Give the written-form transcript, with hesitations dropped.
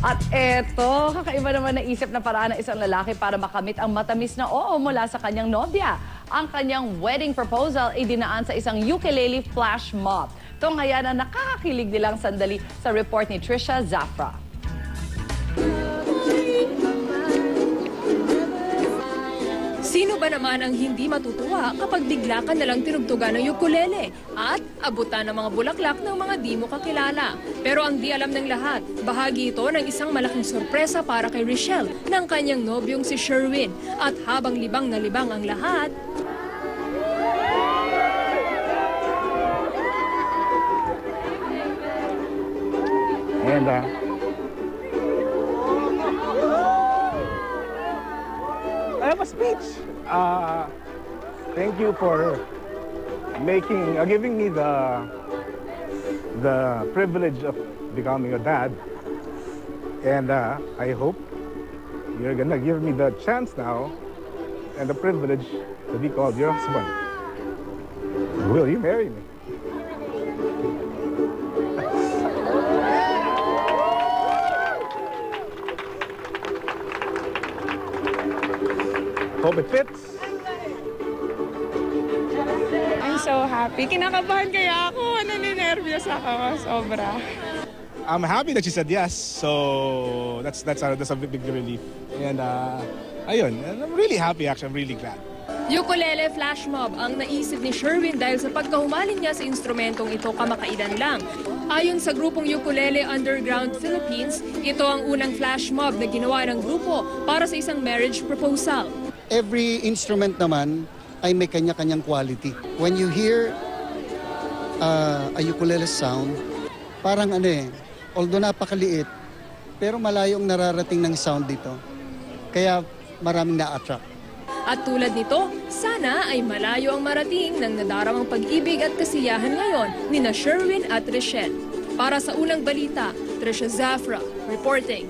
At eto, kakaiba naman naisip na paraan ng isang lalaki para makamit ang matamis na oo mula sa kanyang nobya. Ang kanyang wedding proposal ay dinaan sa isang ukulele flash mob. Ito nga yan ang nakakakilig nilang sandali sa report ni Trisha Zafra. Sino ba naman ang hindi matutuwa kapag bigla ka nalang tinugtugan ng ukulele at abutan ng mga bulaklak ng mga di mo kakilala? Pero ang di alam ng lahat, bahagi ito ng isang malaking sorpresa para kay Richelle ng kanyang nobyong si Sherwin. At habang libang na libang ang lahat, And I have a speech. Thank you for giving me the privilege of becoming a dad. And I hope you're gonna give me the chance now and the privilege to be called your husband. Will you marry me? Hope it fits. I'm so happy. Kinakabahan kaya ako. Naninervyos ako. Sobra. I'm happy that she said yes. So that's a big relief. And ayun, I'm really happy actually. I'm really glad. ukulele flash mob ang naisip ni Sherwin dahil sa pagkahumaling niya sa instrumentong ito kamakailan lang. Ayon sa grupong Ukulele Underground Philippines, ito ang unang flash mob na ginawa ng grupo para sa isang marriage proposal. Every instrument naman ay may kanya-kanyang quality. When you hear a ukulele sound, parang although napakaliit, pero malayo ang nararating ng sound dito. Kaya maraming na-attract. At tulad nito, sana ay malayo ang marating ng nadaramang pag-ibig at kasiyahan ngayon ni na Sherwin at Richelle. Para sa unang balita, Trisha Zafra, reporting.